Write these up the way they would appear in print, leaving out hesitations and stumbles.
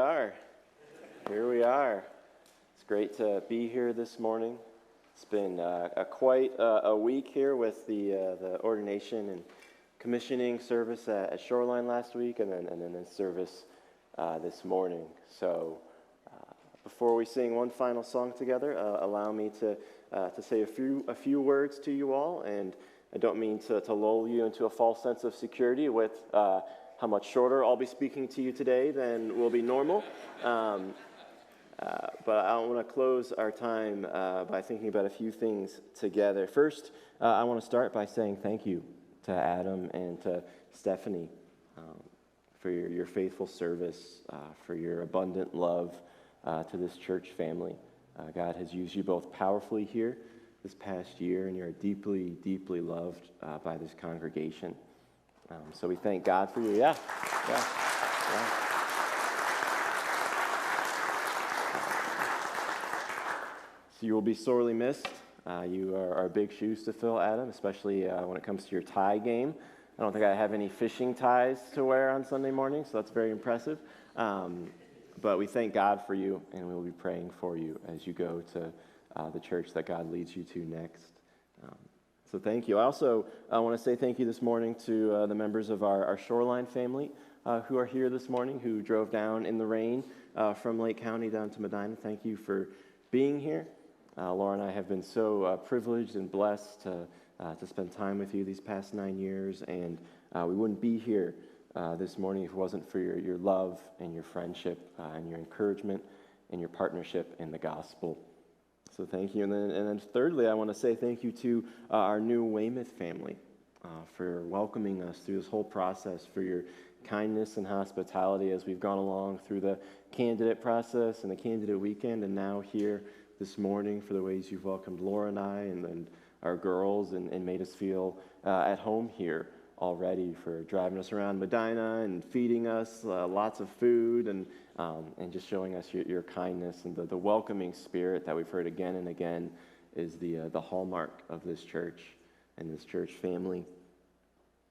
are. Here we are. It's great to be here this morning. It's been quite a week here with the ordination and commissioning service at Shoreline last week, and then this service this morning. So before we sing one final song together, allow me to say a few words to you all. And I don't mean to lull you into a false sense of security with how much shorter I'll be speaking to you today than will be normal. But I want to close our time by thinking about a few things together. First, I want to start by saying thank you to Adam and to Stephanie for your faithful service, for your abundant love to this church family. God has used you both powerfully here this past year, and you're deeply, deeply loved by this congregation. So we thank God for you. Yeah. So you will be sorely missed. You are big shoes to fill, Adam, especially when it comes to your tie game. I don't think I have any fishing ties to wear on Sunday morning, so that's very impressive. But we thank God for you, and we will be praying for you as you go to the church that God leads you to next. So thank you. I also want to say thank you this morning to the members of our Shoreline family who are here this morning, who drove down in the rain from Lake County down to Medina. Thank you for being here. Laura and I have been so privileged and blessed to spend time with you these past 9 years, and we wouldn't be here this morning if it wasn't for your love and your friendship and your encouragement and your partnership in the gospel. So thank you. And then thirdly, I want to say thank you to our new Weymouth family for welcoming us through this whole process, for your kindness and hospitality as we've gone along through the candidate process and the candidate weekend, and now here this morning for the ways you've welcomed Laura and I and our girls and made us feel at home here already, for driving us around Medina and feeding us lots of food and just showing us your kindness, and the welcoming spirit that we've heard again and again is the hallmark of this church and this church family.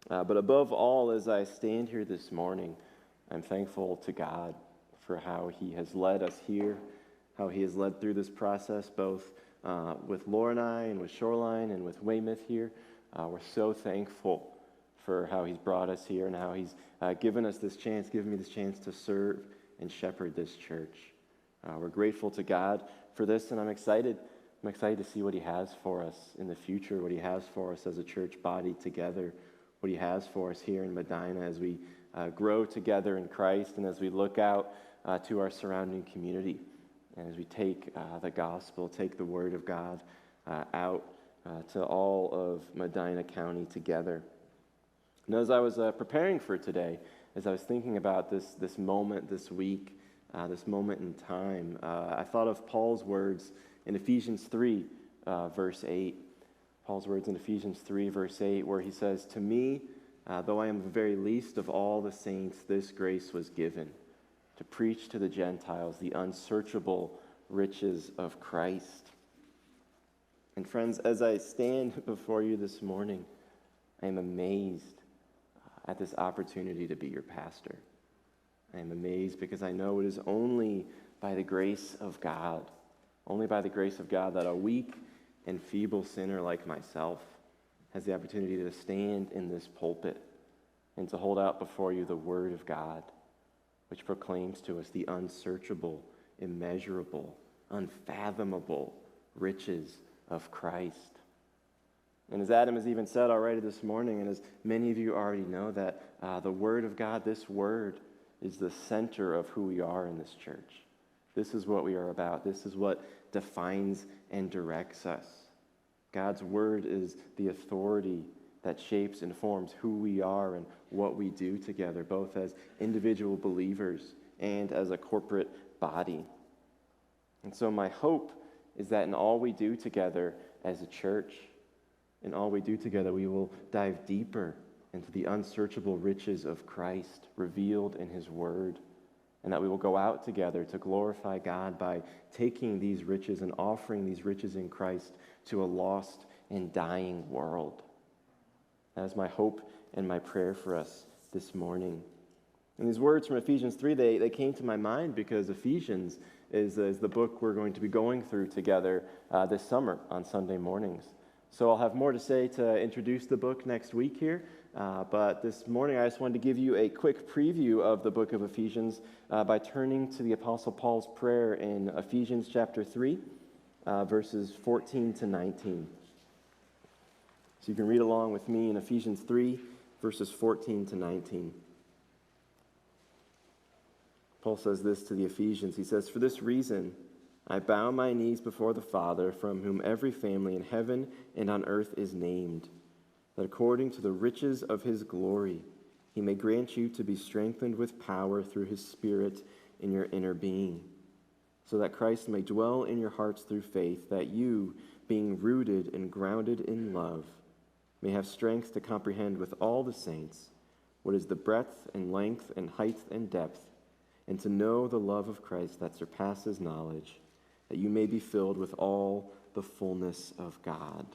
But above all, as I stand here this morning, I'm thankful to God for how He has led us here, how He has led through this process, both with Laura and I and with Shoreline and with Weymouth here. We're so thankful for how He's brought us here and how He's given me this chance to serve and shepherd this church. We're grateful to God for this, and I'm excited. I'm excited to see what He has for us in the future, what He has for us as a church body together, what He has for us here in Medina as we grow together in Christ, and as we look out to our surrounding community, and as we take the gospel, take the Word of God out to all of Medina County together. And as I was preparing for today, as I was thinking about this moment this week, this moment in time, I thought of Paul's words in Ephesians 3, verse 8. Paul's words in Ephesians 3, verse 8, where he says, "To me, though I am the very least of all the saints, this grace was given, to preach to the Gentiles the unsearchable riches of Christ." And friends, as I stand before you this morning, I am amazed at this opportunity to be your pastor. I am amazed because I know it is only by the grace of God, that a weak and feeble sinner like myself has the opportunity to stand in this pulpit and to hold out before you the Word of God, which proclaims to us the unsearchable, immeasurable, unfathomable riches of Christ. And as Adam has even said already this morning, and as many of you already know, that the Word of God, this Word, is the center of who we are in this church. This is what we are about. This is what defines and directs us. God's Word is the authority that shapes and forms who we are and what we do together, both as individual believers and as a corporate body. And so my hope is that in all we do together as a church, in all we do together, we will dive deeper into the unsearchable riches of Christ revealed in His Word, and that we will go out together to glorify God by taking these riches and offering these riches in Christ to a lost and dying world. That is my hope and my prayer for us this morning. And these words from Ephesians 3, they came to my mind because Ephesians is the book we're going to be going through together this summer on Sunday mornings. So I'll have more to say to introduce the book next week here. But this morning I just wanted to give you a quick preview of the book of Ephesians by turning to the Apostle Paul's prayer in Ephesians chapter 3, verses 14 to 19. So you can read along with me in Ephesians 3, verses 14 to 19. Paul says this to the Ephesians. He says, "For this reason I bow my knees before the Father, from whom every family in heaven and on earth is named, that according to the riches of his glory he may grant you to be strengthened with power through his Spirit in your inner being, so that Christ may dwell in your hearts through faith, that you, being rooted and grounded in love, may have strength to comprehend with all the saints what is the breadth and length and height and depth, and to know the love of Christ that surpasses knowledge, that you may be filled with all the fullness of God."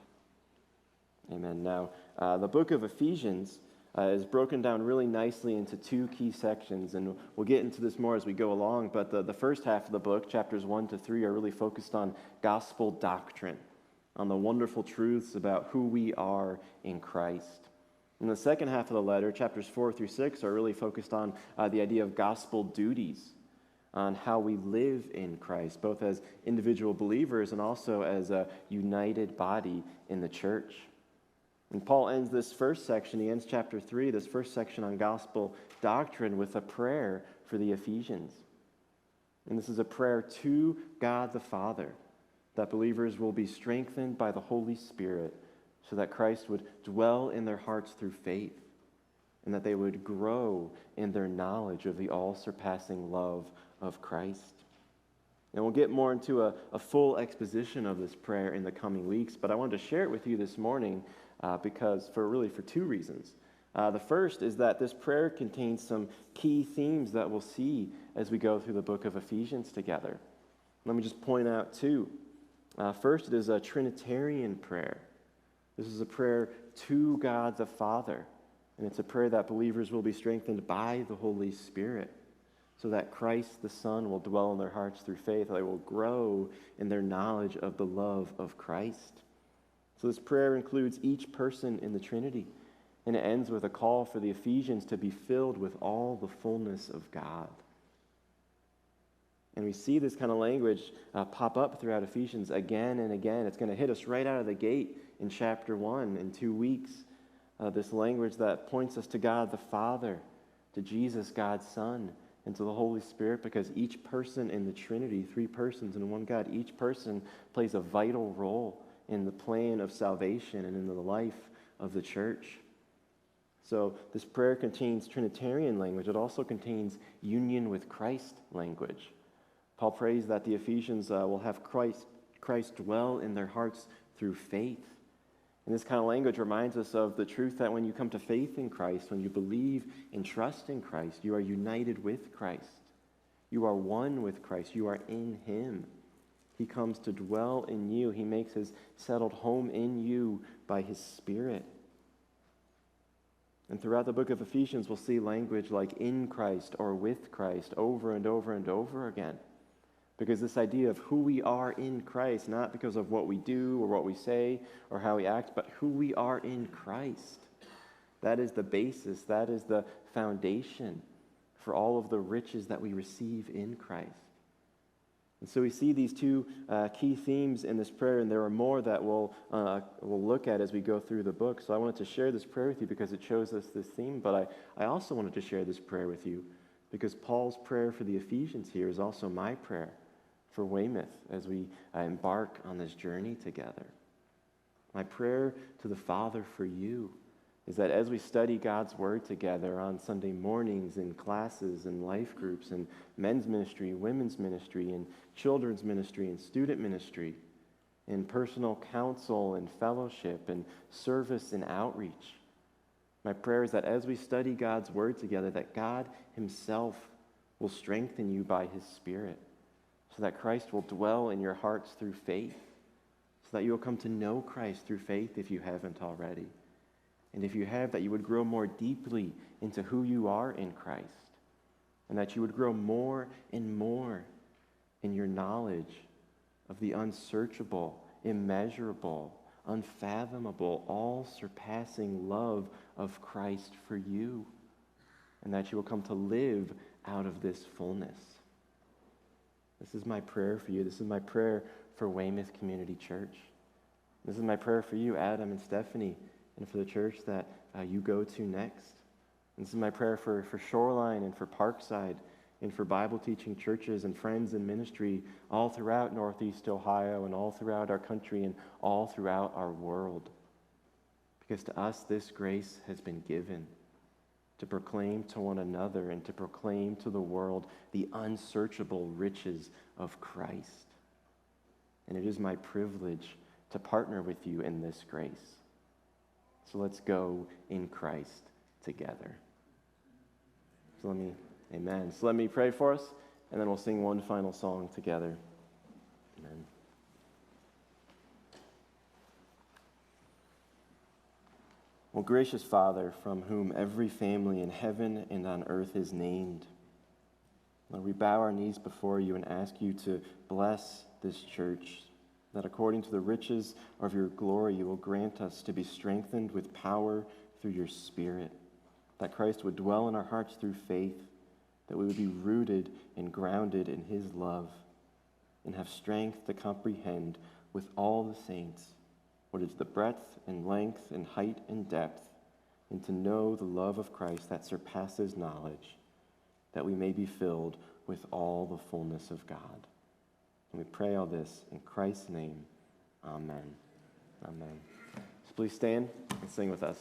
Amen. Now, the book of Ephesians is broken down really nicely into two key sections, and we'll get into this more as we go along, but the first half of the book, chapters 1 to 3, are really focused on gospel doctrine, on the wonderful truths about who we are in Christ. In the second half of the letter, chapters 4 through 6 are really focused on the idea of gospel duties, on how we live in Christ, both as individual believers and also as a united body in the church. And Paul ends this first section, he ends chapter 3, this first section on gospel doctrine, with a prayer for the Ephesians. And this is a prayer to God the Father, that believers will be strengthened by the Holy Spirit, so that Christ would dwell in their hearts through faith, and that they would grow in their knowledge of the all-surpassing love of Christ. And we'll get more into a full exposition of this prayer in the coming weeks, but I wanted to share it with you this morning because for two reasons. The first is that this prayer contains some key themes that we'll see as we go through the book of Ephesians together. Let me just point out two. First, it is a Trinitarian prayer. This is a prayer to God the Father, and it's a prayer that believers will be strengthened by the Holy Spirit, so that Christ the Son will dwell in their hearts through faith. They will grow in their knowledge of the love of Christ. So this prayer includes each person in the Trinity, and it ends with a call for the Ephesians to be filled with all the fullness of God. And we see this kind of language pop up throughout Ephesians again and again. It's going to hit us right out of the gate in chapter 1 in 2 weeks. This language that points us to God the Father, to Jesus, God's Son, and to the Holy Spirit, because each person in the Trinity, 3 persons in one God, each person plays a vital role in the plan of salvation and in the life of the church. So this prayer contains Trinitarian language. It also contains union with Christ language. Paul prays that the Ephesians will have Christ dwell in their hearts through faith. And this kind of language reminds us of the truth that when you come to faith in Christ, when you believe and trust in Christ, you are united with Christ. You are one with Christ. You are in him. He comes to dwell in you. He makes his settled home in you by his Spirit. And throughout the book of Ephesians, we'll see language like in Christ or with Christ over and over and over again. Because this idea of who we are in Christ, not because of what we do or what we say or how we act, but who we are in Christ. That is the basis, that is the foundation for all of the riches that we receive in Christ. And so we see these two key themes in this prayer, and there are more that we'll look at as we go through the book. So I wanted to share this prayer with you because it shows us this theme, but I also wanted to share this prayer with you because Paul's prayer for the Ephesians here is also my prayer for Weymouth as we embark on this journey together. My prayer to the Father for you is that as we study God's Word together on Sunday mornings in classes and life groups and men's ministry, women's ministry, and children's ministry and student ministry, in personal counsel and fellowship and service and outreach, my prayer is that as we study God's Word together, that God himself will strengthen you by his Spirit, so that Christ will dwell in your hearts through faith, so that you will come to know Christ through faith if you haven't already. And if you have, that you would grow more deeply into who you are in Christ, and that you would grow more and more in your knowledge of the unsearchable, immeasurable, unfathomable, all-surpassing love of Christ for you, and that you will come to live out of this fullness. This is my prayer for you. This is my prayer for Weymouth Community Church. This is my prayer for you, Adam and Stephanie, and for the church that you go to next. This is my prayer for Shoreline and for Parkside and for Bible teaching churches and friends in ministry all throughout Northeast Ohio and all throughout our country and all throughout our world. Because to us, this grace has been given to proclaim to one another and to proclaim to the world the unsearchable riches of Christ. And it is my privilege to partner with you in this grace. So let's go in Christ together. Amen. So let me pray for us, and then we'll sing one final song together. Amen. Well, gracious Father, from whom every family in heaven and on earth is named, Lord, we bow our knees before you and ask you to bless this church, that according to the riches of your glory, you will grant us to be strengthened with power through your Spirit, that Christ would dwell in our hearts through faith, that we would be rooted and grounded in his love, and have strength to comprehend with all the saints what is the breadth and length and height and depth, and to know the love of Christ that surpasses knowledge, that we may be filled with all the fullness of God. And we pray all this in Christ's name. Amen. Amen. So please stand and sing with us.